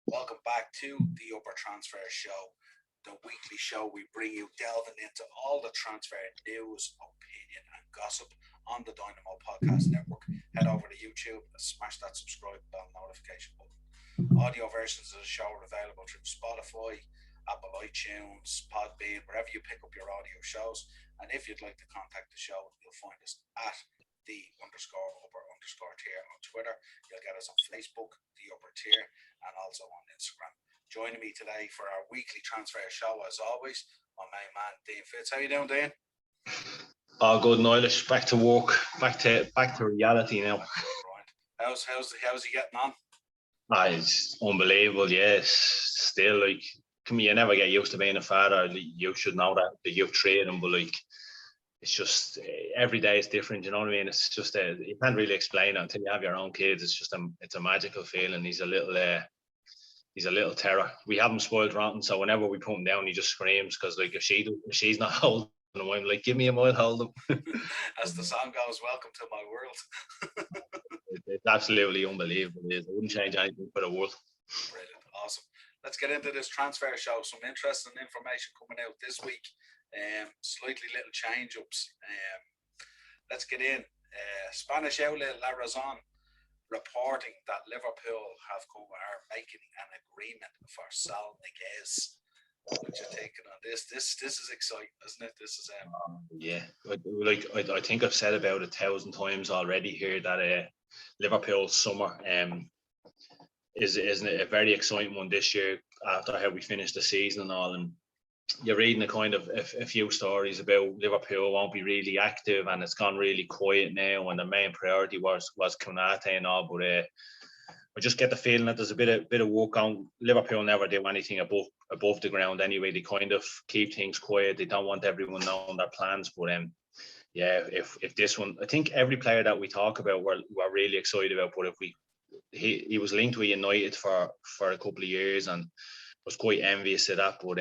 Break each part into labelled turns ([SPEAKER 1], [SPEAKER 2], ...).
[SPEAKER 1] Welcome back to the Upper Transfer Show, the weekly show we bring you delving into all the transfer news, opinion, and gossip on the Dynamo Podcast Network. Head over to YouTube and smash that subscribe bell notification button. Audio versions of the show are available through Spotify, Apple iTunes, Podbean, wherever you pick up your audio shows. And if you'd like to contact the show, you'll find us at the underscore upper underscore tier on Twitter. You'll get us on Facebook, the upper tier, and also on Instagram. Joining me today for our weekly transfer show, as always, my main man Dean Fitz. How you doing, Dean?
[SPEAKER 2] Oh, good, Niall. Back to work, back to reality now.
[SPEAKER 1] Right. How's he getting on?
[SPEAKER 2] It's unbelievable. Yes, still you never get used to being a father. You should know that youth training, but it's just every day is different. You know what I mean? It's just you can't really explain it until you have your own kids. It's just it's a magical feeling. He's a little terror. We have him spoiled rotten, so whenever we put him down, he just screams because if she's not holding him, I'm like, give me him, I'll hold him.
[SPEAKER 1] As the song goes, "Welcome to my world."
[SPEAKER 2] It's absolutely unbelievable. I wouldn't change anything for the world.
[SPEAKER 1] Brilliant, awesome. Let's get into this transfer show. Some interesting information coming out this week. Slightly little change ups. Let's get in. Spanish outlet La Razón reporting that Liverpool are making an agreement for Sal Niguez. What you taking on this? This is exciting, isn't it? This is
[SPEAKER 2] yeah. I think I've said about 1,000 times already here that Liverpool summer is a very exciting one this year after how we finished the season and all. And you're reading a few stories about Liverpool won't be really active and it's gone really quiet now, and the main priority was Konate and all. But I just get the feeling that there's a bit of work on. Liverpool never do anything above the ground anyway. They kind of keep things quiet. They don't want everyone knowing their plans. But yeah, if this one, I think every player that we talk about we're really excited about. But he was linked with United for a couple of years and was quite envious of that. But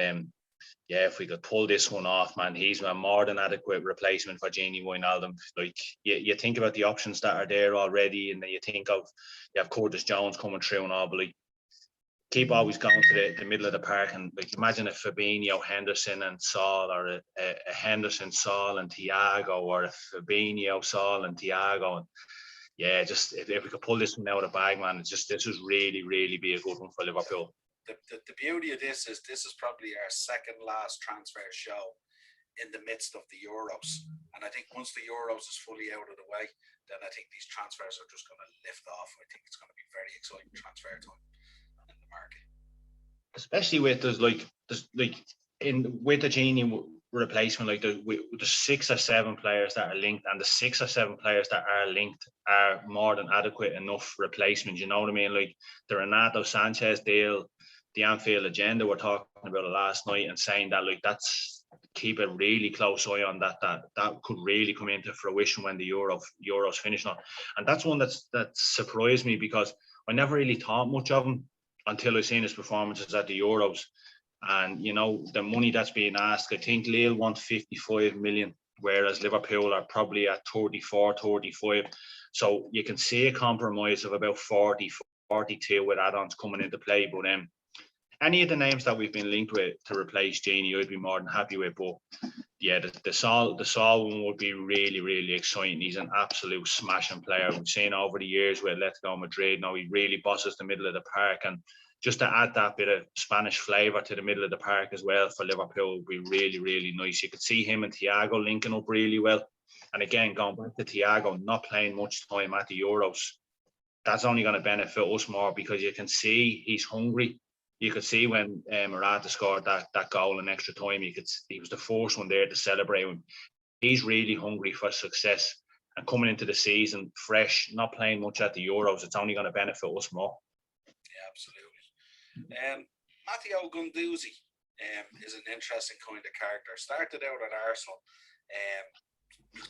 [SPEAKER 2] yeah, if we could pull this one off, man, he's a more than adequate replacement for Gini Wijnaldum. You think about the options that are there already, and then you think of you have Curtis Jones coming through and all, but keep always going to the middle of the park. And imagine if Fabinho, Henderson and Saul, or a Henderson, Saul and Thiago, or a Fabinho, Saul and Thiago. And yeah, just if we could pull this one out of the bag, man, this would really be a good one for Liverpool.
[SPEAKER 1] The beauty of this is probably our second last transfer show in the midst of the Euros. And I think once the Euros is fully out of the way, then I think these transfers are just going to lift off. I think it's going to be very exciting transfer time in the market.
[SPEAKER 2] Especially with with the Genie replacement, there's 6 or 7 players that are linked, and the 6 or 7 players that are linked are more than adequate enough replacements. You know what I mean? Like the Renato Sanchez deal, the Anfield agenda, we're talking about it last night, and saying that that's keep a really close eye on that could really come into fruition when the Euros finish on. And that's one that surprised me, because I never really thought much of him until I seen his performances at the Euros. And the money that's being asked, I think Lille want 55 million, whereas Liverpool are probably at 34, 35. So you can see a compromise of about 40, 42 with add-ons coming into play. But any of the names that we've been linked with to replace Genie, I'd be more than happy with. But yeah, the Saul one would be really exciting. He's an absolute smashing player. We've seen over the years with Atletico Madrid. Now he really bosses the middle of the park, and just to add that bit of Spanish flavour to the middle of the park as well for Liverpool would be really nice. You could see him and Thiago linking up really well. And again, going back to Thiago, not playing much time at the Euros, that's only going to benefit us more, because you can see he's hungry. You could see when Morata scored that goal in extra time, he was the first one there to celebrate him. He's really hungry for success, and coming into the season fresh, not playing much at the Euros, it's only going to benefit us more.
[SPEAKER 1] Yeah, absolutely. Matteo Guendouzi is an interesting kind of character. Started out at Arsenal,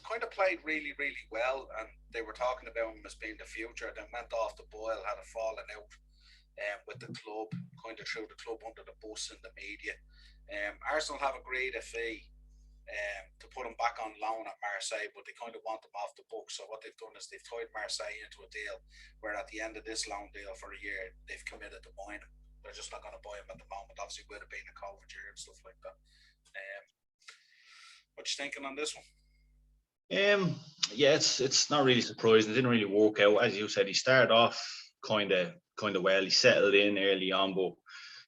[SPEAKER 1] kind of played really well, and they were talking about him as being the future. Then went off the boil, had a falling out with the club, kind of threw the club under the bus in the media. Arsenal have agreed a fee to put him back on loan at Marseille, but they kind of want him off the book. So what they've done is they've tied Marseille into a deal where at the end of this loan deal for a year, they've committed to buying him. they're just not going to buy him at the moment. Obviously, with it being a COVID year and stuff like that. What you thinking on this one?
[SPEAKER 2] Yeah, it's not really surprising. It didn't really work out, as you said. He started off kind of well. He settled in early on, but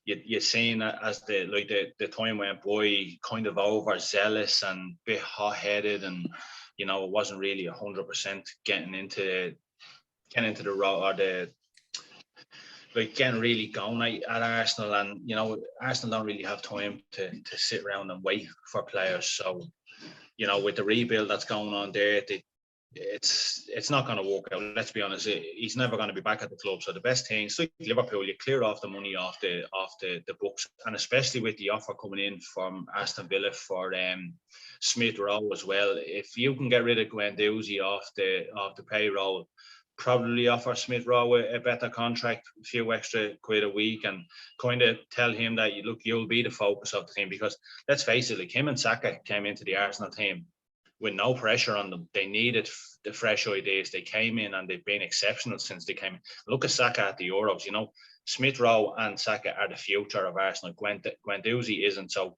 [SPEAKER 2] you're seeing that as the time went by, kind of overzealous and a bit hot headed, and it wasn't really 100% getting into the role, or the getting really going at Arsenal. And Arsenal don't really have time to sit around and wait for players. So with the rebuild that's going on there, it's not going to work out. Let's be honest, he's never going to be back at the club. So the best thing is, like Liverpool, you clear off the money off the books, and especially with the offer coming in from Aston Villa for Smith Rowe as well. If you can get rid of Guendouzi off the payroll, probably offer Smith Rowe a better contract, a few extra quid a week, and kind of tell him that you'll be the focus of the team. Because let's face it, like him and Saka came into the Arsenal team with no pressure on them. They needed the fresh ideas. They came in and they've been exceptional since they came in. Look at Saka at the Euros. Smith Rowe and Saka are the future of Arsenal. Guendouzi isn't. So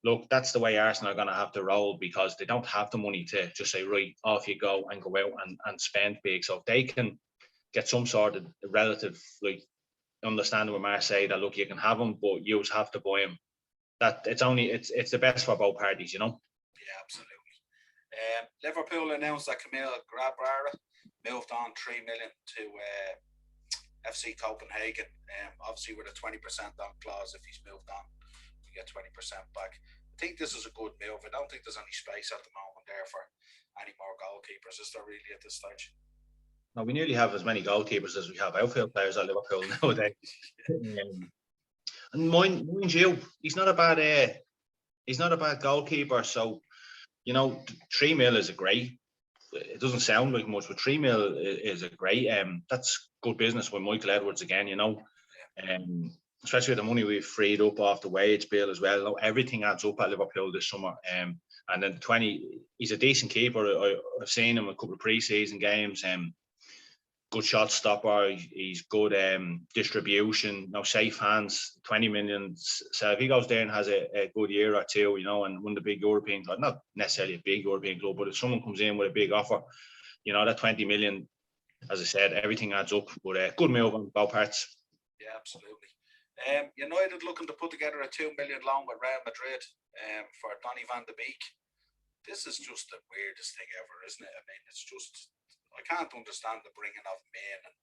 [SPEAKER 2] look, that's the way Arsenal are going to have to roll, because they don't have the money to just say, right, off you go and go out and spend big. So if they can get some sort of relative understanding with Marseille that, look, you can have him, but you have to buy him, that it's the best for both parties,
[SPEAKER 1] Yeah, absolutely. Liverpool announced that Camille Grabara moved on 3 million to FC Copenhagen. Obviously with a 20% on clause, if he's moved on, we get 20% back. I think this is a good move. I don't think there's any space at the moment there for any more goalkeepers. Is there really at this stage?
[SPEAKER 2] No, we nearly have as many goalkeepers as we have outfield players at Liverpool nowadays. And mind you, he's not a bad goalkeeper. So 3 mil is a great. It doesn't sound like much, but 3 mil is a great. That's good business with Michael Edwards again. Especially with the money we've freed up off the wage bill as well. Everything adds up at Liverpool this summer. And then 20, he's a decent keeper. I've seen him a couple of pre-season games. Good shot stopper. He's good distribution. Safe hands. 20 million. So if he goes there and has a good year or two, and one of the big European clubs, not necessarily a big European club, but if someone comes in with a big offer, that 20 million, as I said, everything adds up. But good move on both parts.
[SPEAKER 1] Yeah, absolutely. United looking to put together a 2 million loan with Real Madrid for Donny van de Beek. This is just the weirdest thing ever, isn't it? I mean, it's just, I can't understand the bringing of him in. And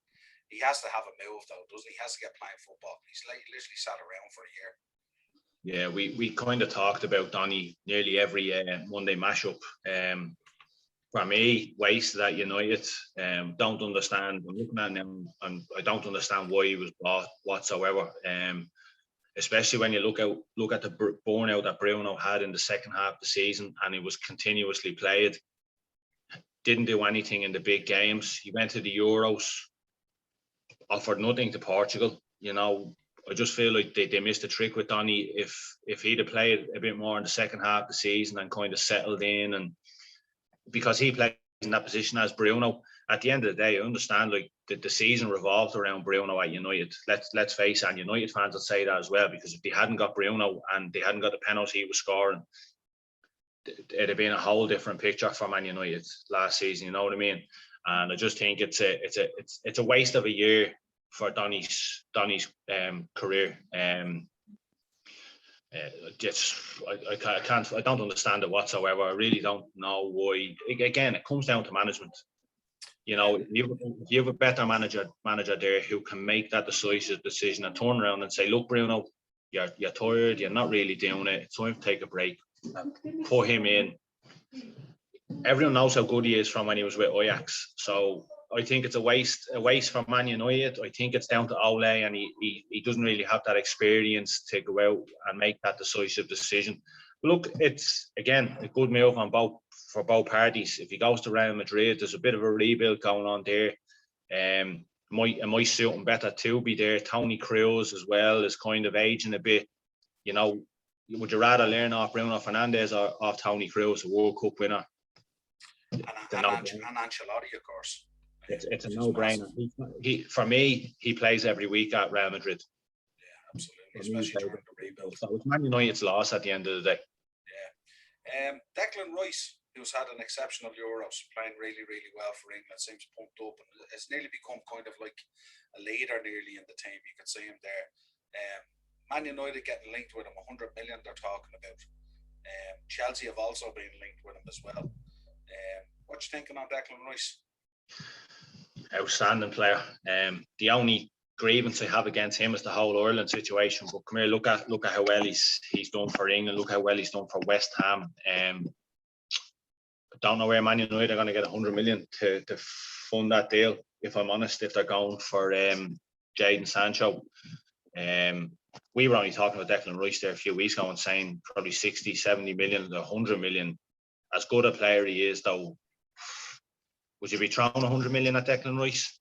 [SPEAKER 1] he has to have a move, though, doesn't he? He has to get playing football. He's literally sat around for a year.
[SPEAKER 2] Yeah, we kind of talked about Donny nearly every Monday mashup. For me, wasted at United. Don't understand. I'm looking at him, and I don't understand why he was bought whatsoever. Especially when you look at the burnout that Bruno had in the second half of the season, and he was continuously played. Didn't do anything in the big games. He went to the Euros, offered nothing to Portugal. I just feel like they missed a trick with Donny. If he'd have played a bit more in the second half of the season and kind of settled in, and because he plays in that position as Bruno, at the end of the day, I understand the season revolved around Bruno at United. Let's face it, and United fans would say that as well, because if they hadn't got Bruno and they hadn't got the penalty he was scoring, it'd have been a whole different picture for Man United last season. You know what I mean? And I just think it's a waste of a year for Donny's career. I don't understand it whatsoever. I really don't know why. Again, it comes down to management. If you have a better manager there who can make that decisive decision and turn around and say, look, Bruno, you're tired, you're not really doing it, it's time to take a break, put him in. Everyone knows how good he is from when he was with Ajax. So I think it's a waste for Man United. I think it's down to Ole, and he doesn't really have that experience to go out and make that decisive decision. Look, it's again a good move for both parties. If he goes to Real Madrid, there's a bit of a rebuild going on there. It might suit him better to be there. Toni Kroos as well is kind of aging a bit. Would you rather learn off Bruno Fernandes or off Toni Kroos, a World Cup winner?
[SPEAKER 1] And Ancelotti, of course.
[SPEAKER 2] It's a no-brainer. For me, he plays every week at Real Madrid.
[SPEAKER 1] Yeah, especially during the rebuild.
[SPEAKER 2] So it's Man United's loss at the end of the day.
[SPEAKER 1] Yeah. Declan Rice, who's had an exceptional Euros, playing really, really well for England, seems pumped up and has nearly become kind of like a leader nearly in the team. You can see him there. Man United getting linked with him, 100 million they're talking about. Chelsea have also been linked with him as well. What you thinking on Declan Rice?
[SPEAKER 2] Outstanding player. The only grievance I have against him is the whole Ireland situation. But come here, look at how well he's done for England. Look how well he's done for West Ham. I don't know where Man United are going to get 100 million to fund that deal. If I'm honest, if they're going for Jadon Sancho. We were only talking about Declan Rice there a few weeks ago and saying probably 60, 70 million to 100 million. As good a player he is, though, would you be throwing 100 million at Declan Rice?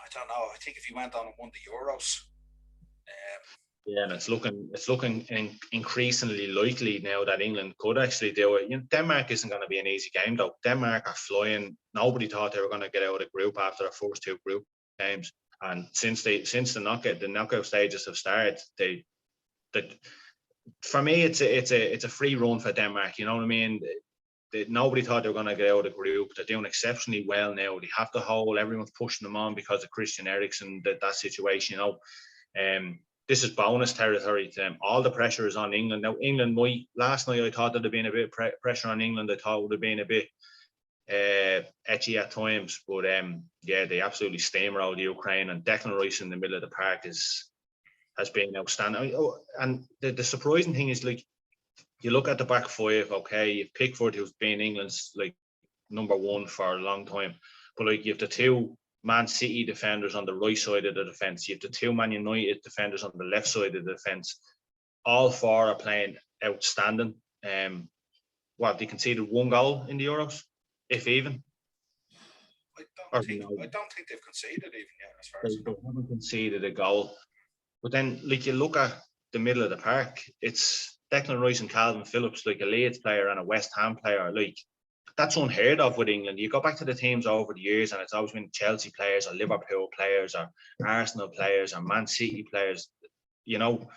[SPEAKER 1] I don't know. I think if he went on and won the Euros.
[SPEAKER 2] Yeah, and it's looking increasingly likely now that England could actually do it. You know, Denmark isn't going to be an easy game, though. Denmark are flying. Nobody thought they were going to get out of the group after their first two group games. And since the knockout stages have started, for me it's a free run for Denmark. You know what I mean? Nobody thought they were going to get out of the group. They're doing exceptionally well now. They have the hole. Everyone's pushing them on because of Christian Eriksen. That situation, you know. This is bonus territory to them. All the pressure is on England now. England, last night I thought there'd have been a bit of pressure on England. I thought it would have been a bit etchy at times, but yeah, they absolutely steamrolled the Ukraine, and Declan Rice in the middle of the park has been outstanding. And the surprising thing is, like, you look at the back five, okay, you've Pickford, who's been England's like number one for a long time, but like you have the two Man City defenders on the right side of the defence, you have the two Man United defenders on the left side of the defence. All four are playing outstanding. They conceded one goal in the Euros, if even.
[SPEAKER 1] I don't think they've conceded even yet, as far as I know.
[SPEAKER 2] They haven't conceded a goal. But then, like, you look at the middle of the park, it's Declan Rice and Calvin Phillips, like a Leeds player and a West Ham player. Like, that's unheard of with England. You go back to the teams over the years, and it's always been Chelsea players or Liverpool players or Arsenal players or Man City players. You know,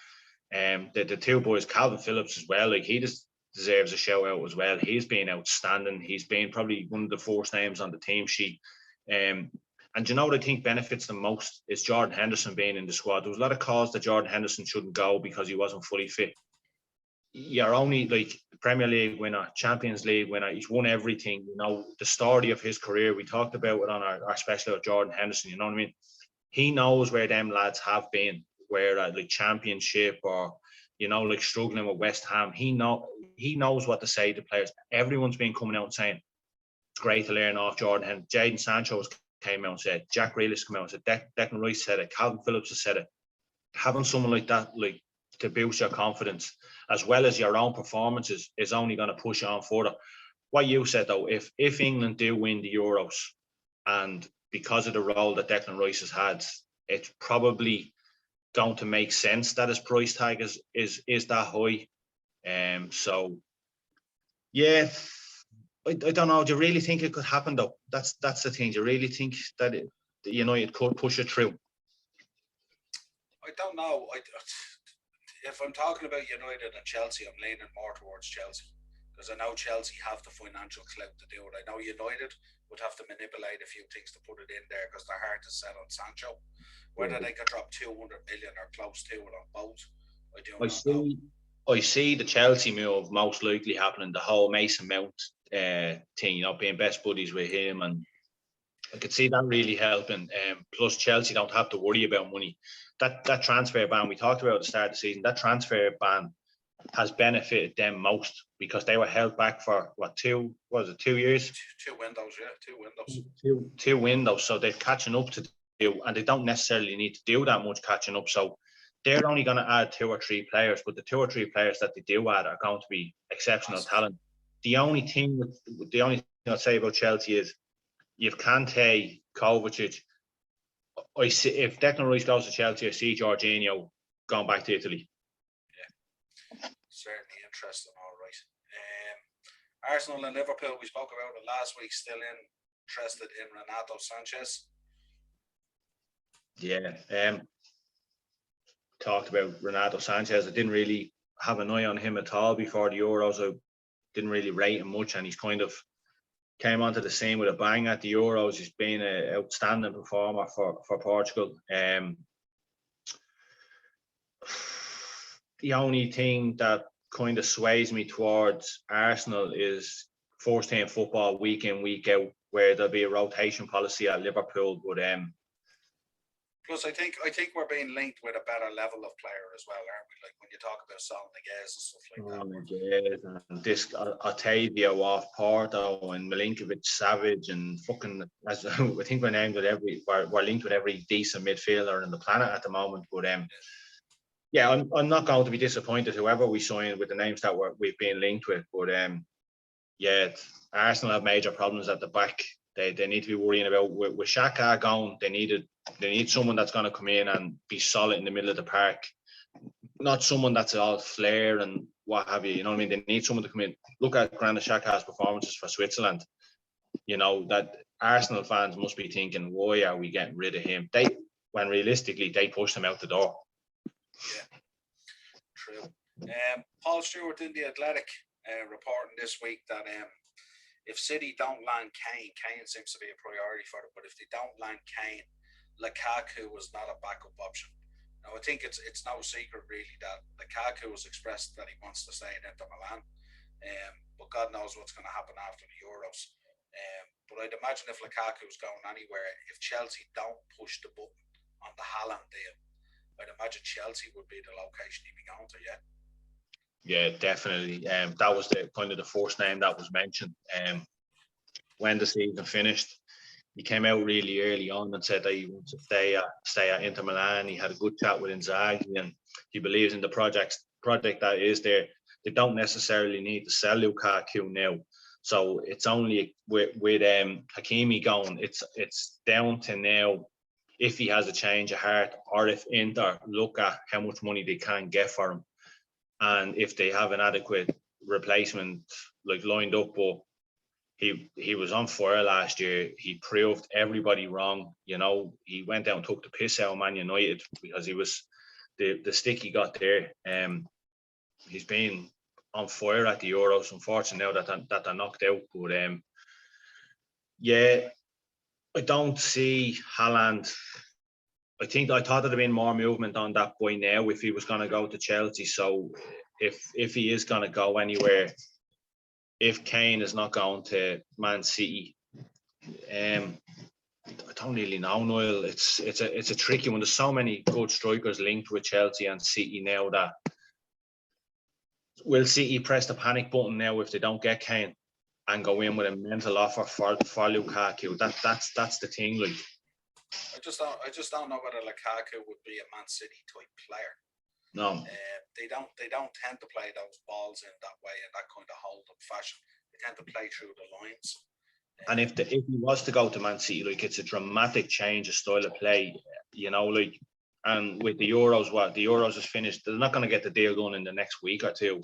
[SPEAKER 2] the two boys, Calvin Phillips as well. Like, he just deserves a shout out as well. He's been outstanding. He's been probably one of the first names on the team sheet. And you know what I think benefits them most is Jordan Henderson being in the squad. There was a lot of calls that Jordan Henderson shouldn't go because he wasn't fully fit. You're only like Premier League winner, Champions League winner. He's won everything. You know, the story of his career. We talked about it on our special of Jordan Henderson. You know what I mean? He knows where them lads have been, where like Championship or, you know, like struggling with West Ham. He knows what to say to players. Everyone's been coming out and saying it's great to learn off Jordan Henderson. Jadon Sancho came out and said, Jack Grealish came out and said, Declan Rice said it, Calvin Phillips has said it. Having someone like that, like, to boost your confidence as well as your own performances is only going to push you on further. What you said, though, if England do win the Euros, and because of the role that Declan Rice has had, it's probably going to make sense that his price tag is that high. So yeah, I don't know. Do you really think it could happen, though? That's the thing. Do you really think that it could push it through?
[SPEAKER 1] I don't know. If I'm talking about United and Chelsea, I'm leaning more towards Chelsea, because I know Chelsea have the financial clout to do it. I know United would have to manipulate a few things to put it in there because their heart is set on Sancho. Whether they could drop 200 million or close to it on both, I do not know.
[SPEAKER 2] I see the Chelsea move most likely happening. The whole Mason Mount thing, being best buddies with him, and I could see that really helping. Plus, Chelsea don't have to worry about money. That transfer ban we talked about at the start of the season, that transfer ban has benefited them most because they were held back for 2 years?
[SPEAKER 1] 2 windows, yeah, 2 windows.
[SPEAKER 2] Two windows, so they're catching up to do, and they don't necessarily need to do that much catching up. So they're only going to add 2 or 3 players, but the 2 or 3 players that they do add are going to be exceptional talent. The only thing I'll say about Chelsea is you've Kante, Kovacic. I see if Declan Rice goes to Chelsea, I see Jorginho going back to Italy.
[SPEAKER 1] Yeah, certainly interesting. All right. Arsenal and Liverpool, we spoke about it last week. Still interested in Renato Sanchez.
[SPEAKER 2] Yeah. talked about Renato Sanchez. I didn't really have an eye on him at all before the Euros. I didn't really rate him much, and he's kind of came onto the scene with a bang at the Euros. He's been an outstanding performer for Portugal. The only thing that kind of sways me towards Arsenal is first team football week in, week out, where there'll be a rotation policy at Liverpool. But
[SPEAKER 1] plus, I think we're being linked with a better level of player as well, aren't we? Like when you talk about Sol Niguez and stuff like that.
[SPEAKER 2] And this Otavio off Porto and Milinkovic Savage and fucking, as I think we're named with we're linked with every decent midfielder on the planet at the moment. But yeah, I'm not going to be disappointed whoever we sign with the names that we've been linked with. But yeah, Arsenal have major problems at the back. They need to be worrying about with Xhaka gone. They need someone that's going to come in and be solid in the middle of the park, not someone that's all flair and what have you. You know what I mean? They need someone to come in. Look at Granit Xhaka's performances for Switzerland. You know that Arsenal fans must be thinking, why are we getting rid of him? When realistically they pushed him out the door.
[SPEAKER 1] Yeah, true. Paul Stewart in the Athletic reporting this week that if City don't land Kane seems to be a priority for them. But if they don't land Kane, Lukaku was not a backup option. Now I think it's no secret really that Lukaku has expressed that he wants to stay in Inter Milan, but God knows what's going to happen after the Euros. But I'd imagine if Lukaku's going anywhere, if Chelsea don't push the button on the Haaland deal, I'd imagine Chelsea would be the location he'd be going to.
[SPEAKER 2] Yeah, definitely. That was the kind of the first name that was mentioned. When the season finished, he came out really early on and said that he wants to stay at Inter Milan. He had a good chat with Inzaghi, and he believes in the project that is there. They don't necessarily need to sell Lukaku now, so it's only with Hakimi going. It's down to now if he has a change of heart, or if Inter look at how much money they can get for him, and if they have an adequate replacement like lined up. But he was on fire last year. He proved everybody wrong. You know, he went out and took the piss out of Man United because he was the stick he got there. He's been on fire at the Euros. Unfortunately, now that they're knocked out. But yeah, I don't see Haaland. I thought there'd have been more movement on that by now if he was going to go to Chelsea. So if he is going to go anywhere, if Kane is not going to Man City, I don't really know, Niall. It's a tricky one. There's so many good strikers linked with Chelsea and City now that will City press the panic button now if they don't get Kane and go in with a mental offer for Lukaku? That's the thing. Like,
[SPEAKER 1] I just don't know whether Lukaku would be a Man City type player.
[SPEAKER 2] No,
[SPEAKER 1] they don't tend to play those balls in that way in that kind of hold-up fashion. They tend to play through the lines.
[SPEAKER 2] And if he was to go to Man City, like, it's a dramatic change of style of play, you know, like, and with the Euros, the Euros is finished. They're not going to get the deal done in the next week or two.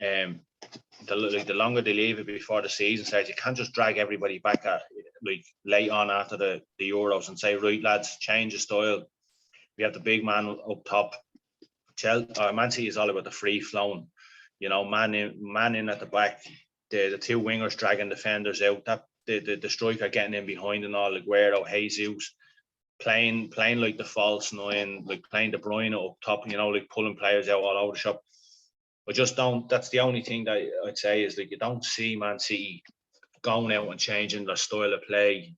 [SPEAKER 2] The longer they leave it before the season starts, you can't just drag everybody back at like late on after the Euros and say, right, lads, change the style. We have the big man up top. Man City is all about the free flowing, you know, man in at the back, the two wingers dragging defenders out, that the striker getting in behind and all, Aguero, Jesus, playing like the false nine, like playing De Bruyne up top, you know, like pulling players out all over the shop. I just don't. That's the only thing that I'd say is, like, you don't see Man City going out and changing their style of play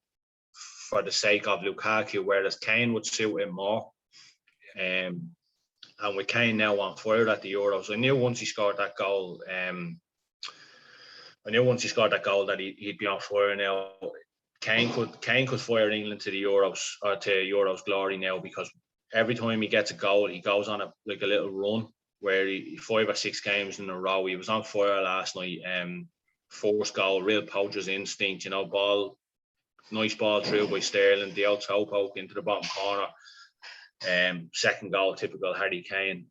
[SPEAKER 2] for the sake of Lukaku, whereas Kane would suit him more. And with Kane now on fire at the Euros, I knew once he scored that goal, that he'd be on fire now. Kane could fire England to the Euros, or to Euros glory now, because every time he gets a goal, he goes on a little run where he 5 or 6 games in a row. He was on fire last night. First goal, real poacher's instinct, you know, nice ball through by Sterling, the old toe poke into the bottom corner. Second goal, typical Harry Kane.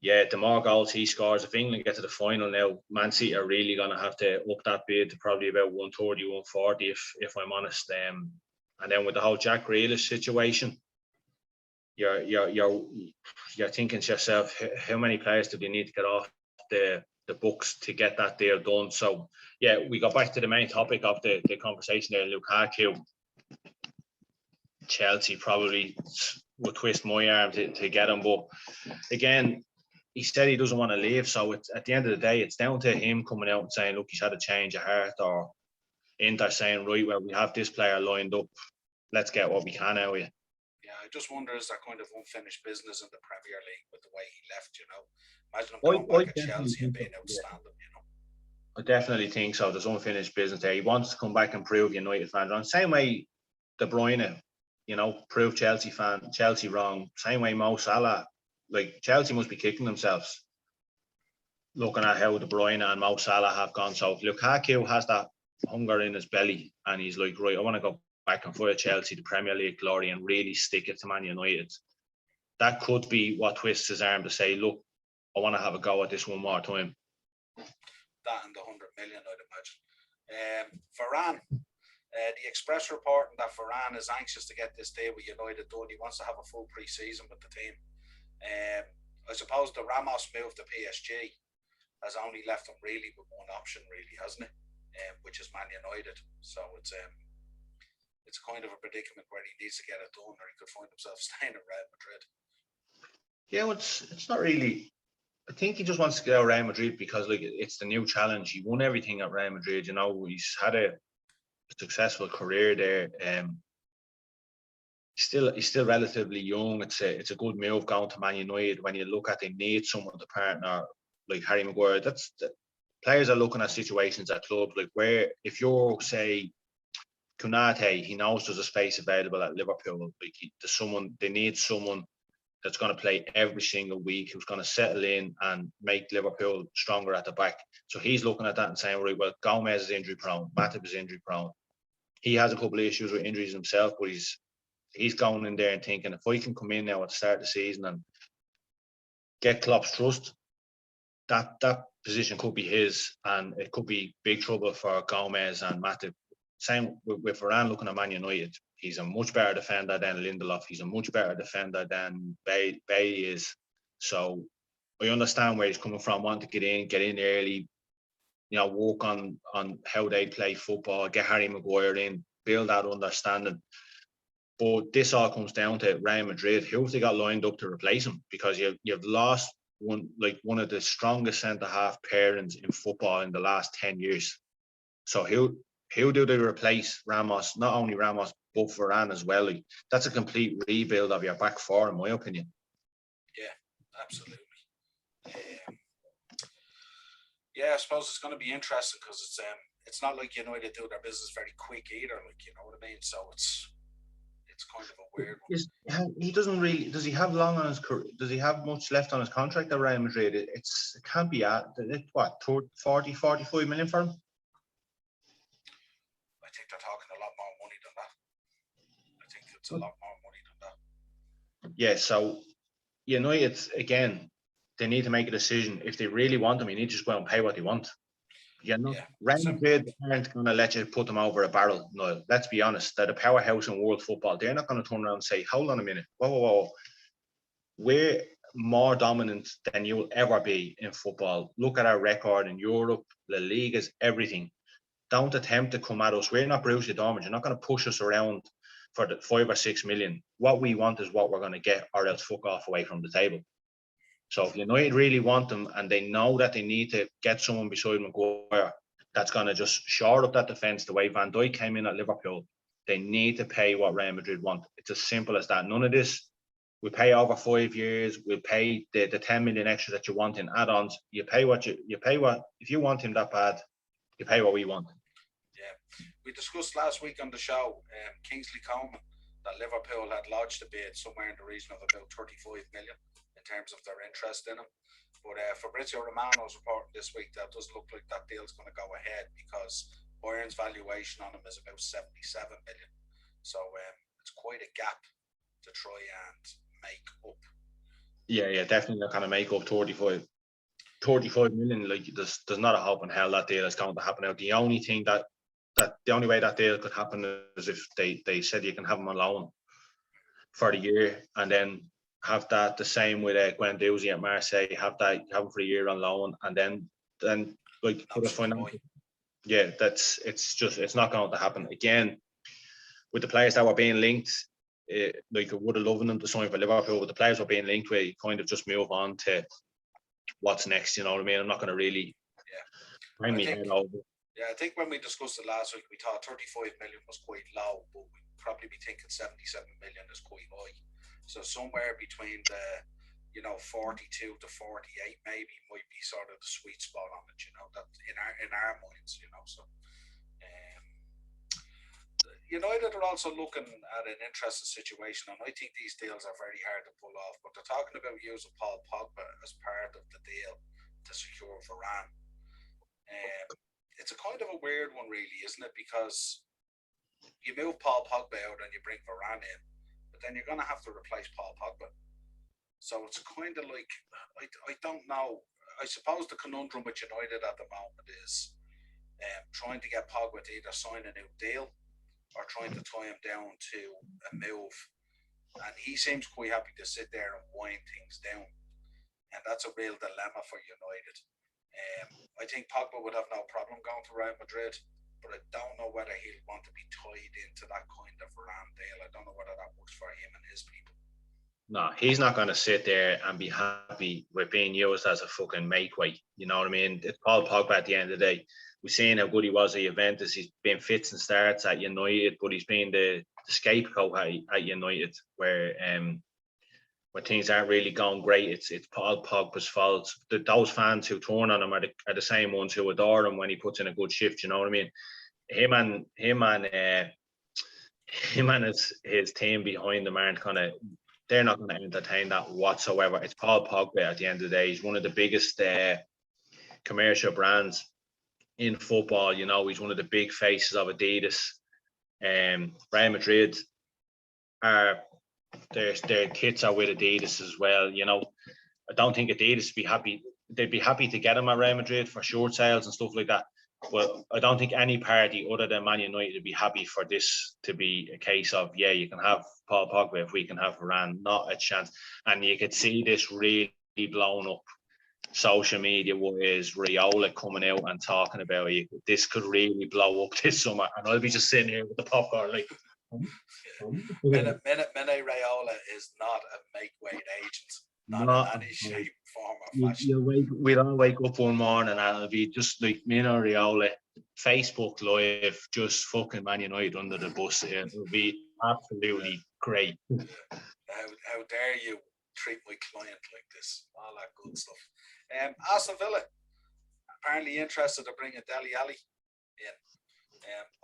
[SPEAKER 2] Yeah, the more goals he scores, if England get to the final now, Man City are really going to have to up that bid to probably about 130, 140, if I'm honest. And then with the whole Jack Grealish situation, you're thinking to yourself, how many players do they need to get off the books to get that deal done? So yeah, we got back to the main topic of the conversation there. Lukaku, Chelsea probably would twist my arm to get him, but again, he said he doesn't want to leave. So it's, at the end of the day, it's down to him coming out and saying, look, he's had a change of heart, or Inter saying, right, well, we have this player lined up, let's get what we can out of you.
[SPEAKER 1] Yeah, I just wonder, is there kind of unfinished business in the Premier League with the way he left, you know? Imagine him going back at Chelsea and being outstanding, you know?
[SPEAKER 2] I definitely think so. There's unfinished business there. He wants to come back and prove United fans wrong. Same way De Bruyne, you know, prove Chelsea wrong. Same way Mo Salah. Like, Chelsea must be kicking themselves looking at how De Bruyne and Mo Salah have gone. So Lukaku has that hunger in his belly, and he's like, right, I want to go back and fight Chelsea, the Premier League glory, and really stick it to Man United. That could be what twists his arm to say, look, I want to have a go at this one more time.
[SPEAKER 1] That and the 100 million, I'd imagine. Varane, the Express reporting that Varane is anxious to get this deal with United done. He wants to have a full pre-season with the team. I suppose the Ramos move to PSG has only left him really with one option, really, hasn't it? Which is Man United. So it's kind of a predicament where he needs to get it done, or he could find himself staying at Real Madrid.
[SPEAKER 2] Yeah, well, it's not really. I think he just wants to get out of Real Madrid because, like, it's the new challenge. He won everything at Real Madrid. You know, he's had a successful career there. He's still relatively young. It's a good move going to Man United. When you look at, they need someone to partner like Harry Maguire. Players are looking at situations at clubs like where, if you're, say, Konate, he knows there's a space available at Liverpool. Like, they need someone that's going to play every single week, who's going to settle in and make Liverpool stronger at the back. So he's looking at that and saying, right, well, Gomez is injury prone, Matip is injury prone. He has a couple of issues with injuries himself, but he's going in there and thinking, if I can come in now at the start of the season and get Klopp's trust, that position could be his, and it could be big trouble for Gomez and Matip. Same with Varane looking at Man United. He's a much better defender than Lindelof. He's a much better defender than Bay is. So I understand where he's coming from, wanting to get in early, you know, work on how they play football, get Harry Maguire in, build that understanding. But this all comes down to Real Madrid. Who have they got lined up to replace him? Because you've lost one of the strongest centre half pairings in football in the last 10 years. So who do they replace Ramos? Not only Ramos, but Varane as well. Like, that's a complete rebuild of your back four, in my opinion.
[SPEAKER 1] Yeah, absolutely. Yeah, I suppose it's going to be interesting because it's not like United do their business very quick either. Like, you know what I mean? So it's kind of a weird one.
[SPEAKER 2] He doesn't really. Does he have long on his career? Does he have much left on his contract at Real Madrid? It can't be at what 40, 45 million for him.
[SPEAKER 1] I think they're talking a lot more money than that. I think it's a lot more money than that.
[SPEAKER 2] Yeah, so United, again, they need to make a decision. If they really want him, you need to just go out and pay what they want. You know, Real Madrid aren't going to let you put them over a barrel. No, let's be honest. They're the powerhouse in world football. They're not going to turn around and say, hold on a minute. Whoa. We're more dominant than you will ever be in football. Look at our record in Europe, La Ligas, everything. Don't attempt to come at us. We're not Borussia Dortmund. You're not going to push us around for the 5 or 6 million. What we want is what we're going to get, or else fuck off away from the table. So if United really want them, and they know that they need to get someone beside Maguire that's going to just shore up that defence the way Van Dijk came in at Liverpool, they need to pay what Real Madrid want. It's as simple as that. None of this, we pay over 5 years, we'll pay the 10 million extra that you want in add-ons. You pay what, if you want him that bad, you pay what we want.
[SPEAKER 1] Yeah. We discussed last week on the show, Kingsley Coman, that Liverpool had lodged a bid somewhere in the region of about 35 million. In terms of their interest in him. But Fabrizio Romano's reporting this week that it doesn't look like that deal's going to go ahead because Bayern's valuation on him is about 77 million. So it's quite a gap to try and make up.
[SPEAKER 2] Yeah, definitely not going to make up 35 million. Like, there's not a hope in hell that deal is going to happen. Now, the only thing that the only way that deal could happen is if they said you can have him on loan. for the year, and then have that the same with Guendouzi at Marseille. Have him for a year on loan, and then like put a financial. Yeah, it's not going to happen again. With the players that were being linked, like I would have loved them to sign for Liverpool, but the players were being linked, we kind of just move on to what's next. You know what I mean? I'm not going to really bring me head over.
[SPEAKER 1] Yeah, I think when we discussed it last week, we thought 35 million was quite low, but we'd probably be thinking 77 million is quite high. So somewhere between the 42 to 48 maybe might be sort of the sweet spot on it. That in our minds. So. United are also looking at an interesting situation, and I think these deals are very hard to pull off. But they're talking about using Paul Pogba as part of the deal to secure Varane. It's a kind of a weird one, really, isn't it? Because you move Paul Pogba out and you bring Varane in, but then you're going to have to replace Paul Pogba. So it's kind of like I don't know. I suppose the conundrum with United at the moment is trying to get Pogba to either sign a new deal or trying to tie him down to a move. And he seems quite happy to sit there and wind things down. And that's a real dilemma for United. I think Pogba would have no problem going to Real Madrid, but I don't know whether he'll want to be tied into that kind of Varane deal. I don't know whether that works for him and his people.
[SPEAKER 2] No, he's not going to sit there and be happy with being used as a fucking make weight. You know what I mean? It's Paul Pogba at the end of the day. We've seen how good he was at Juventus. He's been fits and starts at United, but he's been the scapegoat at United, where when things aren't really going great, it's Paul Pogba's fault. Those fans who turn on him are the same ones who adore him when he puts in a good shift. You know what I mean? Him and his team behind him aren't they're not going to entertain that whatsoever. It's Paul Pogba at the end of the day. He's one of the biggest commercial brands in football. He's one of the big faces of Adidas. Real Madrid their kits are with Adidas as well. I don't think Adidas would be happy. They'd be happy to get him at Real Madrid for short sales and stuff like that. But I don't think any party other than Man United would be happy for this to be a case of, you can have Paul Pogba if we can have Varane. Not a chance. And you could see this really blown up social media is Raiola coming out and talking about it. This could really blow up this summer, and I'll be just sitting here with the popcorn like.
[SPEAKER 1] Mene Raiola is not a make-weight agent, not in any shape, form, or fashion.
[SPEAKER 2] We'll all wake up one morning and it'll be just like Mene Raiola, Facebook Live, just fucking Man United under the bus. It'll be absolutely great.
[SPEAKER 1] How dare you treat my client like this? All that good stuff. Aston Villa apparently interested in bringing Dele Alli in.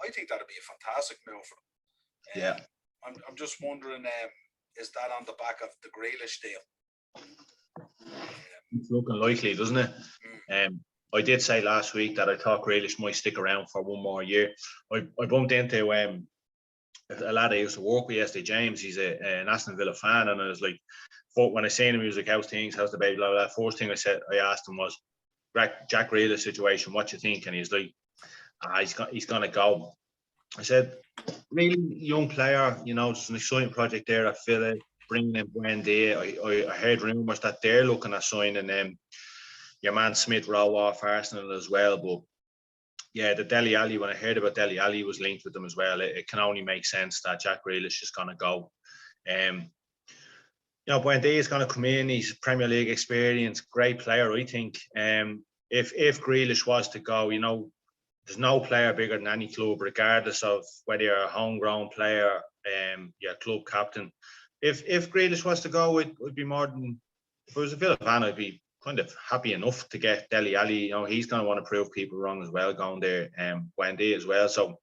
[SPEAKER 1] I think that'd be a fantastic move for them. I'm just wondering, is that on the back of the Grealish deal?
[SPEAKER 2] It's looking likely, doesn't it? I did say last week that I thought Grealish might stick around for one more year. I bumped into a lad I used to work with yesterday, James. He's an Aston Villa fan, and I was like, when I seen him, he was like, how's things, how's the baby, blah, blah. First thing I asked him was, Jack Grealish situation, what you think? And he's like, he's going to go. I said, really young player, it's an exciting project there at Villa, bringing in Buendia. I heard rumours that they're looking at signing your man Smith Rowe off Arsenal as well. But yeah, the Dele Alli, when I heard about Dele Alli was linked with them as well, it can only make sense that Jack Grealish is going to go. Buendia is going to come in. He's Premier League experience, great player, I think. If Grealish was to go, there's no player bigger than any club, regardless of whether you're a homegrown player, your club captain. If Grealish was to go, it would be more than, if I was a Villa fan, I'd be kind of happy enough to get Dele Alli. He's going to want to prove people wrong as well, going there, Buendia as well. So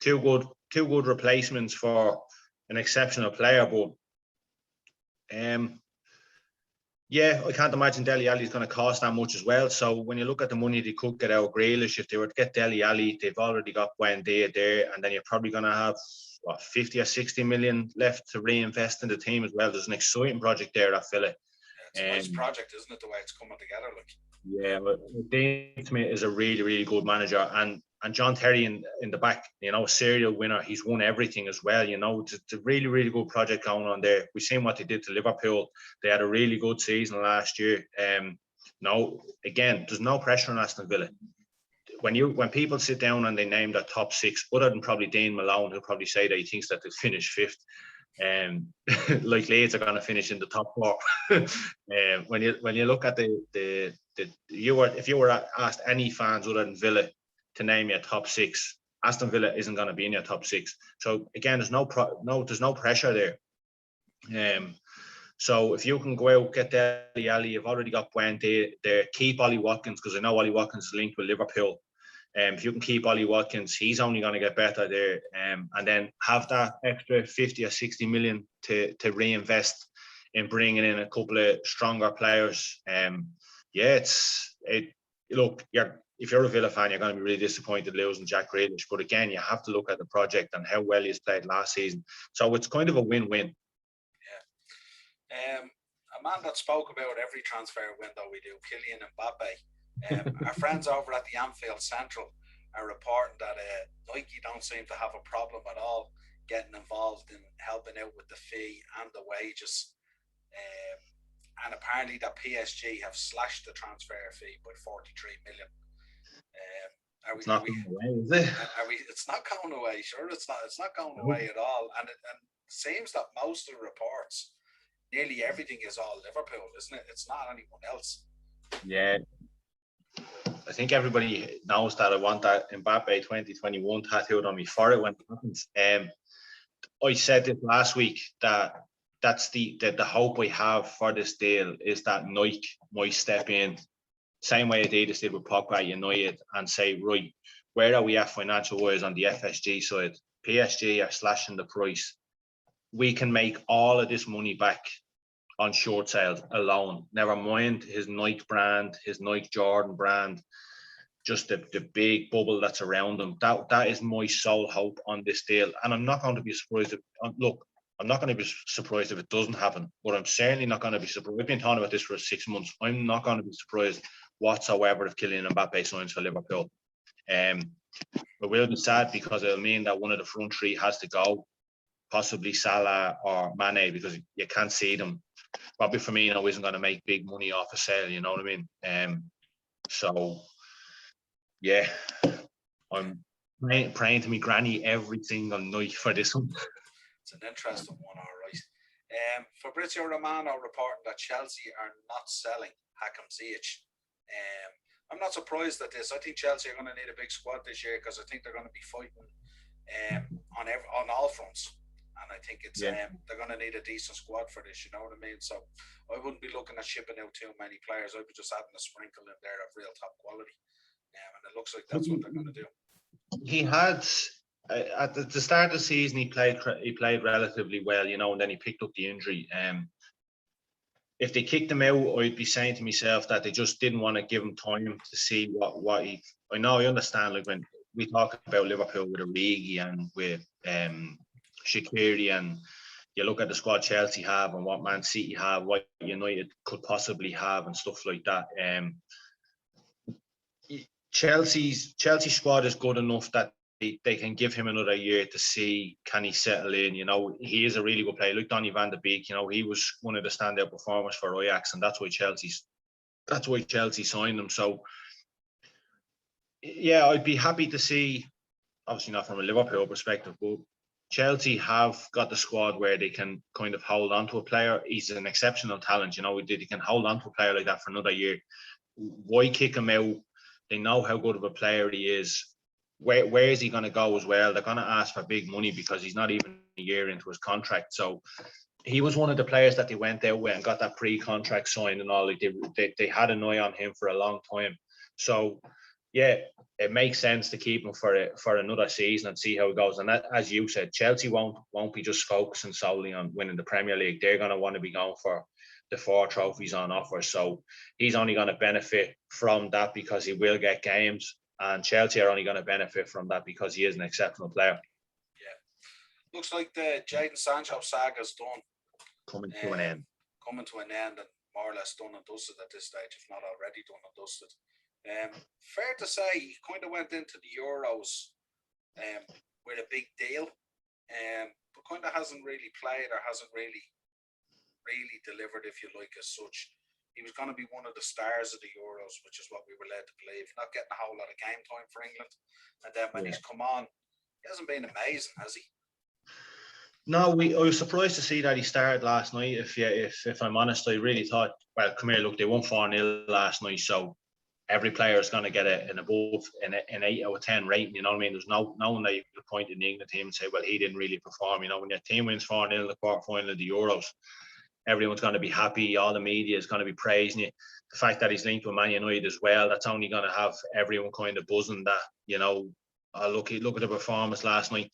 [SPEAKER 2] two good replacements for an exceptional player. But I can't imagine Dele Alli is going to cost that much as well. So when you look at the money they could get out of Grealish, if they were to get Dele Alli, they've already got Buendia there, and then you're probably going to have 50 or 60 million left to reinvest in the team as well. There's an exciting project there at Villa.
[SPEAKER 1] It's a nice project, isn't it, the way it's coming together?
[SPEAKER 2] Dean Smith is a really, really good manager, and and John Terry in the back, you know, a serial winner. He's won everything as well. You know, it's a really, really good project going on there. We've seen what they did to Liverpool. They had a really good season last year. No, again, there's no pressure on Aston Villa. When people sit down and they name their top six, other than probably Dean Malone, who'll probably say that he thinks that they'll finish fifth. Like Leeds are going to finish in the top four. When you look at if you were asked any fans other than Villa to name your top six, Aston Villa isn't going to be in your top six. So again, there's no pressure there. So if you can go out, get Dele Alli, you've already got Buendia there. Keep Ollie Watkins, because I know Ollie Watkins is linked with Liverpool. If you can keep Ollie Watkins, he's only going to get better there. And then have that extra 50 or 60 million to reinvest in bringing in a couple of stronger players. Look, if you're a Villa fan, you're going to be really disappointed losing Jack Grealish. But again, you have to look at the project and how well he's played last season. So it's kind of a win-win.
[SPEAKER 1] Yeah. A man that spoke about every transfer window we do, Kylian Mbappe. Our friends over at the Anfield Central are reporting that Nike don't seem to have a problem at all getting involved in helping out with the fee and the wages. And apparently that PSG have slashed the transfer fee by 43 million.
[SPEAKER 2] It's not going away, is it?
[SPEAKER 1] It's not going away. Sure, it's not going away at all. And it seems that most of the reports, nearly everything is all Liverpool, isn't it? It's not anyone else.
[SPEAKER 2] Yeah. I think everybody knows that I want that Mbappe 2021 tattooed on me for it when it happens. I said it last week that that's the hope we have for this deal is that Nike might step in, same way Adidas did with Pogba at United, and say, right, where are we at financial wise on the FSG side? PSG are slashing the price. We can make all of this money back on short sales alone. Never mind his Nike brand, his Nike Jordan brand, just the big bubble that's around them. That is my sole hope on this deal. And I'm not going to be surprised I'm not going to be surprised if it doesn't happen, but I'm certainly not going to be surprised. We've been talking about this for 6 months. I'm not going to be surprised whatsoever if Kylian Mbappe signs for Liverpool. It will be sad because it'll mean that one of the front three has to go, possibly Salah or Mane, because you can't see them. Robbie Firmino isn't going to make big money off a sale, you know what I mean? So, yeah, I'm praying to me granny every single night for this one.
[SPEAKER 1] It's an interesting one, all right. Fabrizio Romano reporting that Chelsea are not selling Hakim Ziyech. I'm not surprised at this. I think Chelsea are going to need a big squad this year because I think they're going to be fighting on all fronts. And I think they're going to need a decent squad for this, you know what I mean? So I wouldn't be looking at shipping out too many players. I'd be just adding a sprinkle in there of real top quality. And it looks like that's what they're going to do.
[SPEAKER 2] He had, at the start of the season, he played relatively well, you know, and then he picked up the injury. If they kicked him out, I'd be saying to myself that they just didn't want to give him time to see what he. I know, I understand. Like when we talk about Liverpool with Origi and with Shaqiri, and you look at the squad Chelsea have and what Man City have, what United could possibly have, and stuff like that. Chelsea's squad is good enough that they can give him another year to see can he settle in. You know, he is a really good player. Like Donny van de Beek, you know, he was one of the standout performers for Ajax, and that's why Chelsea signed him. So yeah, I'd be happy to see, obviously not from a Liverpool perspective, but Chelsea have got the squad where they can kind of hold on to a player. He's an exceptional talent, you know, he can hold on to a player like that for another year. Why kick him out? They know how good of a player he is. Where is he going to go as well? They're going to ask for big money because he's not even a year into his contract. So he was one of the players that they went out with and got that pre-contract signed and all. Like they had an eye on him for a long time. So yeah, it makes sense to keep him for another season and see how it goes. And that, as you said, Chelsea won't be just focusing solely on winning the Premier League. They're going to want to be going for the 4 trophies on offer. So he's only going to benefit from that because he will get games. And Chelsea are only going to benefit from that because he is an exceptional player.
[SPEAKER 1] Yeah. Looks like the Jadon Sancho saga's done.
[SPEAKER 2] Coming to an end.
[SPEAKER 1] Coming to an end and more or less done and dusted at this stage, if not already done and dusted. Fair to say, he kind of went into the Euros with a big deal, but kind of hasn't really played or hasn't really delivered, if you like, as such. He was going to be one of the stars of the Euros, which is what we were led to believe. Not getting a whole lot of game time for England, and then when he's come on, he hasn't been amazing, has he?
[SPEAKER 2] No, I was surprised to see that he started last night. If I'm honest, I really thought, well, come here, look, they won 4-0 last night, so every player is going to get an 8 out of 10 rating. You know what I mean? There's no one that you could point in the England team and say, well, he didn't really perform. You know, when your team wins 4-0 in the quarterfinal of the Euros, everyone's going to be happy. All the media is going to be praising you. The fact that he's linked with Man United as well, that's only going to have everyone kind of buzzing that, you know, look at the performance last night.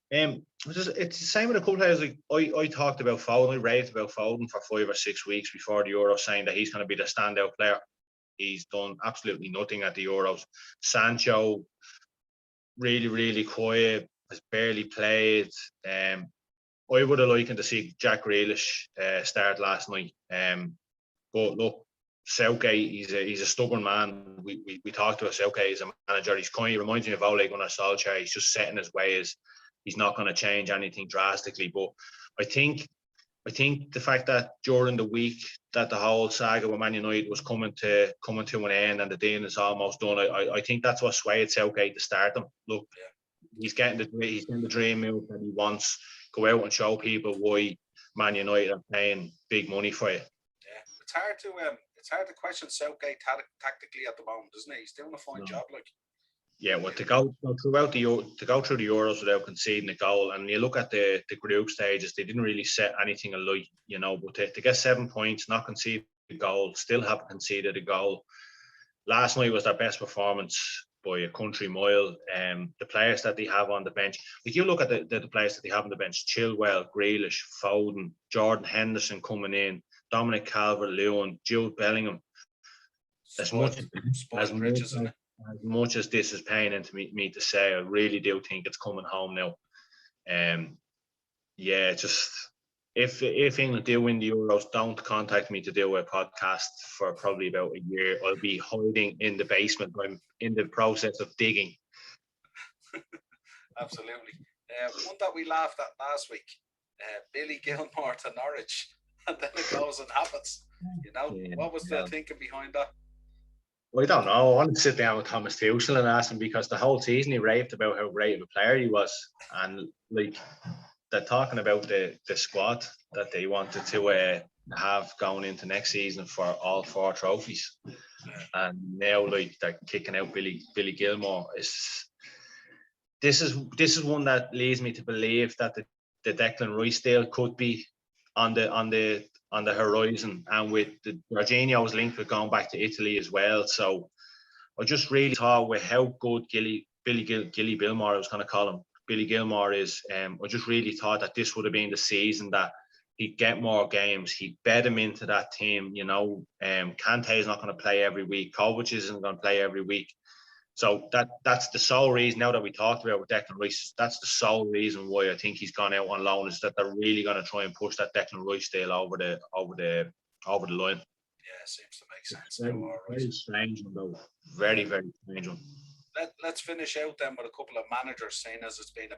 [SPEAKER 2] It's the same with a couple of players. Like I talked about Foden, I raved about Foden for 5 or 6 weeks before the Euro, saying that he's going to be the standout player. He's done absolutely nothing at the Euros. Sancho, really, really quiet, has barely played. I would have liked to see Jack Grealish start last night. But look, Southgate, he's a stubborn man. We talked about Southgate as a manager. He's kind of reminds me of Ole Gunnar Solskjaer. He's just set in his ways. He's not going to change anything drastically. But I think the fact that during the week that the whole saga with Man United was coming to an end and the deal is almost done, I think that's what swayed Southgate to start them. Look, he's getting the dream move that he wants. Go out and show people why Man United are paying big money for you.
[SPEAKER 1] Yeah, it's hard to question Southgate tactically at the moment, isn't it? He's doing a fine job, like.
[SPEAKER 2] Yeah, well, to go through the Euros without conceding a goal, and you look at the group stages, they didn't really set anything alight, you know. But to get 7 points, not concede a goal, still haven't conceded a goal. Last night was their best performance by a country mile. The players that they have on the bench, like you look at the players that they have on the bench: Chilwell, Grealish, Foden, Jordan Henderson coming in, Dominic Calvert-Lewin, Jude Bellingham. As much as this is pain into me to say, I really do think it's coming home now. Yeah, just if England do win the Euros, don't contact me to do a podcast for probably about a year. I'll be hiding in the basement. I'm in the process of digging.
[SPEAKER 1] Absolutely. One that we laughed at last week, Billy Gilmore to Norwich, and then it goes and happens. You know, what was the thinking behind that?
[SPEAKER 2] Well, I don't know. I want to sit down with Thomas Tuchel and ask him, because the whole season he raved about how great of a player he was, and like they're talking about the squad that they wanted to have going into next season for all 4 trophies, and now like they're kicking out Billy Gilmore. This is one that leads me to believe that the Declan Rice deal could be on the horizon, and with the Jorginho's linked with going back to Italy as well. So I just really thought with how good Billy Gilmore, I was going to call him, Billy Gilmore is, I just really thought that this would have been the season that he'd get more games. He'd bet him into that team. You know, Kante is not going to play every week. Kovacic isn't going to play every week. So that's the sole reason, now that we talked about with Declan Rice, that's the sole reason why I think he's gone out on loan, is that they're really going to try and push that Declan Rice deal over the line.
[SPEAKER 1] Yeah, seems to make sense.
[SPEAKER 2] Very strange one, though. Very, very strange one.
[SPEAKER 1] Let's finish out then with a couple of managers, seeing as it's been a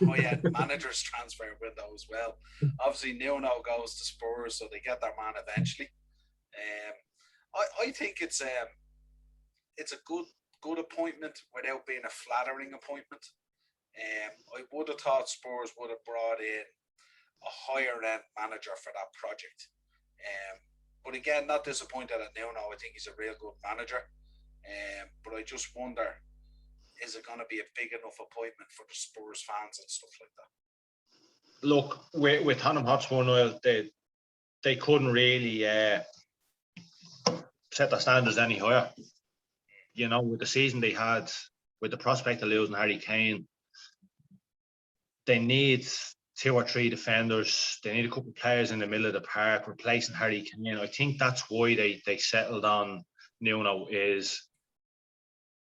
[SPEAKER 1] high-end managers transfer window as well. Obviously, Nuno goes to Spurs, so they get their man eventually. I think it's a good appointment without being a flattering appointment. I would have thought Spurs would have brought in a higher end manager for that project. But again, not disappointed at Nuno. I think he's a real good manager. But I just wonder, is it going to be a big enough appointment for the Spurs fans and stuff like that?
[SPEAKER 2] Look, with Tottenham Hotspur, Niall, they couldn't really set their standards any higher. You know, with the season they had, with the prospect of losing Harry Kane, they need 2 or 3 defenders. They need a couple of players in the middle of the park replacing Harry Kane. I think that's why they settled on Nuno. Is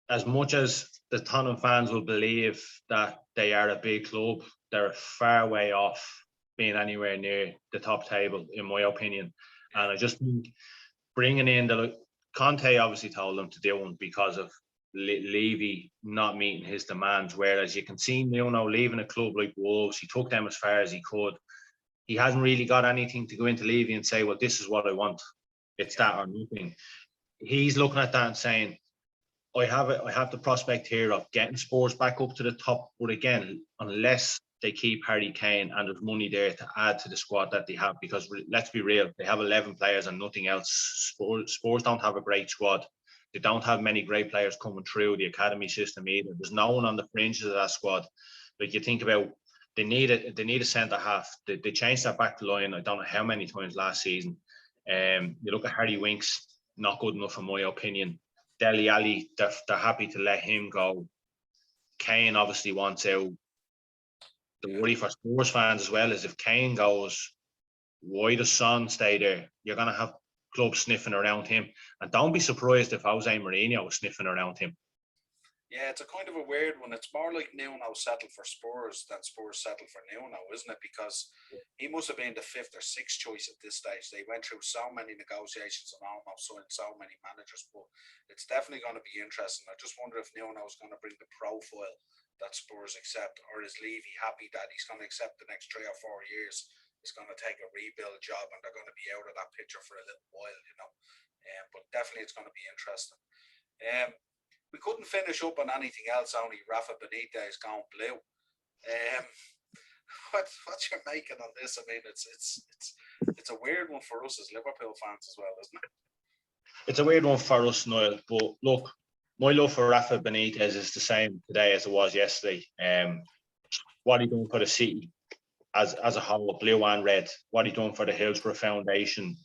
[SPEAKER 2] as much as the Tottenham fans will believe that they are a big club, they're far way off being anywhere near the top table, in my opinion. And I just think bringing in Conte obviously told him to do one because of Levy not meeting his demands. Whereas you can see Nuno leaving a club like Wolves, he took them as far as he could. He hasn't really got anything to go into Levy and say, well, this is what I want. It's that or nothing. He's looking at that and saying, I have the prospect here of getting Spurs back up to the top. But again, unless they keep Harry Kane and there's money there to add to the squad that they have, because let's be real, they have 11 players and nothing else. Spurs don't have a great squad. They don't have many great players coming through the academy system either. There's no one on the fringes of that squad. Like you think about, they need a centre half. They changed that back line. I don't know how many times last season. You look at Harry Winks, not good enough in my opinion. Dele Alli, they're happy to let him go. Kane obviously wants out. The worry for Spurs fans as well is if Kane goes, why does Son stay there? You're going to have clubs sniffing around him. And don't be surprised if Jose Mourinho was sniffing around him.
[SPEAKER 1] Yeah, it's a kind of a weird one. It's more like Nuno settled for Spurs than Spurs settled for Nuno, isn't it? Because he must have been the fifth or sixth choice at this stage. They went through so many negotiations and almost signed so many managers, but it's definitely going to be interesting. I just wonder if Nuno is going to bring the profile that Spurs accept, or is Levy happy that he's going to accept the next 3 or 4 years? He's going to take a rebuild job and they're going to be out of that picture for a little while, you know. But definitely it's going to be interesting. We couldn't finish up on anything else, only Rafa Benitez going blue. What's your making on this? I mean, it's a weird one for us as Liverpool fans as well, isn't it?
[SPEAKER 2] It's a weird one for us, Niall. But look, my love for Rafa Benitez is the same today as it was yesterday. What he done for the city as a whole, blue and red. What he done for the Hillsborough Foundation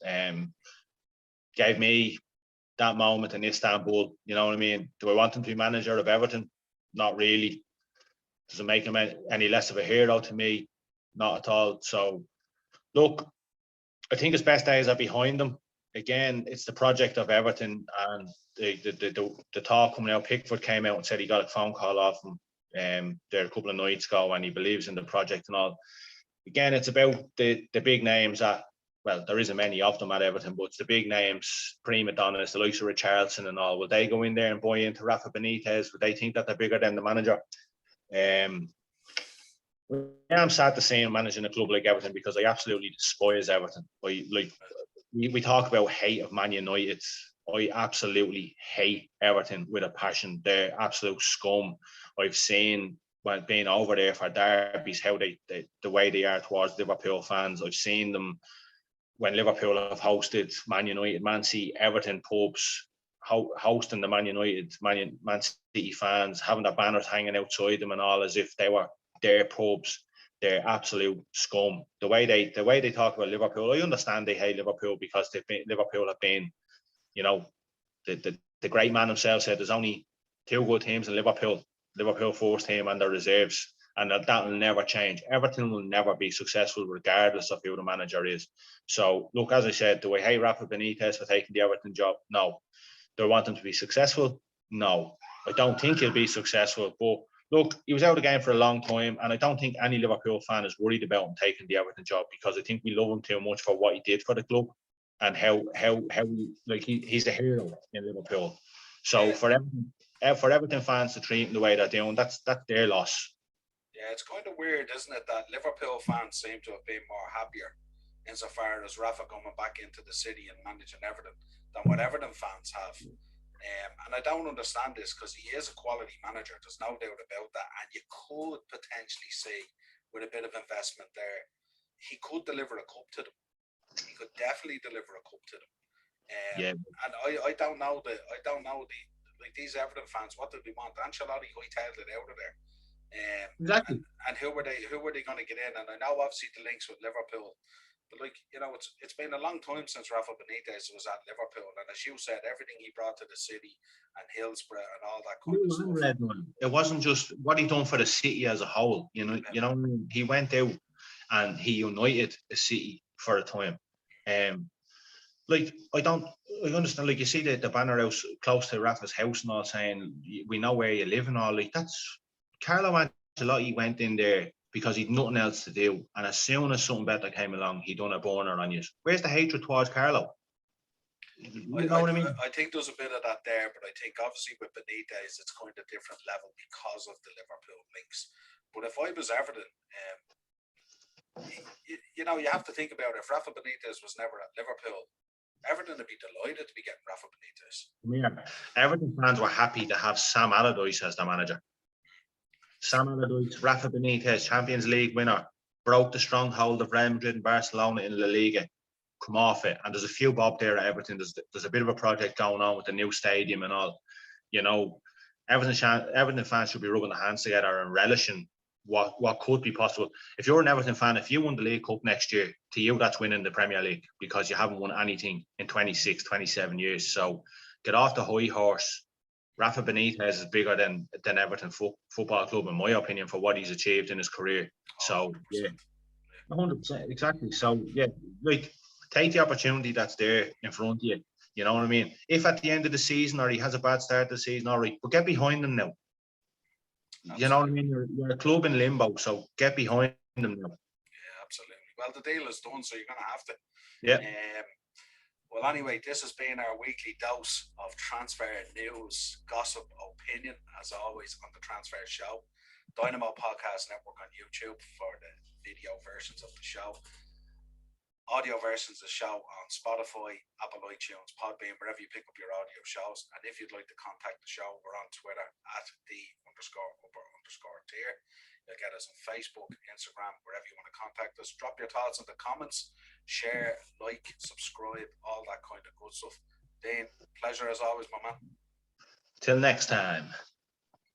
[SPEAKER 2] gave me that moment in Istanbul. You know what I mean? Do I want him to be manager of Everton? Not really. Does it make him any less of a hero to me? Not at all. So, look, I think his best days are behind him. Again, it's the project of Everton, and the talk coming out. Pickford came out and said he got a phone call off him there a couple of nights ago, and he believes in the project and all. Again, it's about the big names that, well, there isn't many of them at Everton, but it's the big names, prima donnas, the likes of Richarlison and all. Will they go in there and buy into Rafa Benitez? Would they think that they're bigger than the manager? I'm sad to see him managing a club like Everton because I absolutely despise Everton. We talk about hate of Man United. I absolutely hate Everton with a passion. They're absolute scum. I've seen when being over there for derbies how they the way they are towards Liverpool fans. I've seen them when Liverpool have hosted Man United, Man City, Everton pubs, hosting the Man United, Man City fans, having their banners hanging outside them and all as if they were their pubs. They're absolute scum. The way they talk about Liverpool, I understand they hate Liverpool because Liverpool have been, you know, the great man himself said there's only 2 good teams in Liverpool first team and the reserves, and that will never change. Everton will never be successful regardless of who the manager is. So look, as I said, do I hate Rafa Benitez for taking the Everton job? No. Do I want him to be successful? No. I don't think he'll be successful, but look, he was out of the game for a long time, and I don't think any Liverpool fan is worried about him taking the Everton job because I think we love him too much for what he did for the club and how like he's a hero in Liverpool. So for Everton fans to treat him the way they're doing, that's their loss.
[SPEAKER 1] Yeah, it's kind of weird, isn't it, that Liverpool fans seem to have been more happier insofar as Rafa coming back into the city and managing Everton than what Everton fans have. And I don't understand this because he is a quality manager. There's no doubt about that. And you could potentially see, with a bit of investment there, he could deliver a cup to them. He could definitely deliver a cup to them. And I don't know like these Everton fans. What did they want? Ancelotti hightailed it out of there.
[SPEAKER 2] Exactly.
[SPEAKER 1] And who were they going to get in? And I know obviously the links with Liverpool. But it's been a long time since Rafa Benitez was at Liverpool, and as you said, everything he brought to the city and Hillsborough and all that kind of stuff.
[SPEAKER 2] It wasn't just what he done for the city as a whole. You know, he went out and he united the city for a time. I understand. Like you see the banner house close to Rafa's house and all saying, "We know where you live" and all. Like that's Carlo Ancelotti went in there because he'd nothing else to do. And as soon as something better came along, he done a burner on you. Where's the hatred towards Carlo? You know what I mean?
[SPEAKER 1] I think there's a bit of that there, but I think obviously with Benitez, it's kind of different level because of the Liverpool links. But if I was Everton, you know, you have to think about it. If Rafa Benitez was never at Liverpool, Everton would be delighted to be getting Rafa Benitez.
[SPEAKER 2] Yeah. Everton fans were happy to have Sam Allardyce as the manager. Sam Allardyce, Rafa Benitez, Champions League winner, broke the stronghold of Real Madrid and Barcelona in La Liga. Come off it. And there's a few bob there at Everton. There's a bit of a project going on with the new stadium and all. You know, Everton fans should be rubbing their hands together and relishing what could be possible. If you're an Everton fan, if you won the League Cup next year, to you, that's winning the Premier League because you haven't won anything in 26, 27 years. So get off the high horse. Rafa Benitez is bigger than Everton Football Club, in my opinion, for what he's achieved in his career. So, yeah, 100%, exactly. So, yeah, like, take the opportunity that's there in front of you. You know what I mean? If at the end of the season or he has a bad start to the season, all right, but get behind him now. Absolutely. You know what I mean? You're a club in limbo, so get behind them now.
[SPEAKER 1] Yeah, absolutely. Well, the deal is done, so you're going to have to.
[SPEAKER 2] Yeah.
[SPEAKER 1] Well, anyway, this has been our weekly dose of transfer news, gossip, opinion, as always, on the Transfer Show. Dynamo Podcast Network on YouTube for the video versions of the show. Audio versions of the show on Spotify, Apple iTunes, Podbean, wherever you pick up your audio shows. And if you'd like to contact the show, we're on Twitter at @the_upper_tier. You'll get us on Facebook, Instagram, wherever you want to contact us. Drop your thoughts in the comments. Share, like, subscribe, all that kind of good stuff. Dean, pleasure as always, my man.
[SPEAKER 2] Till next time.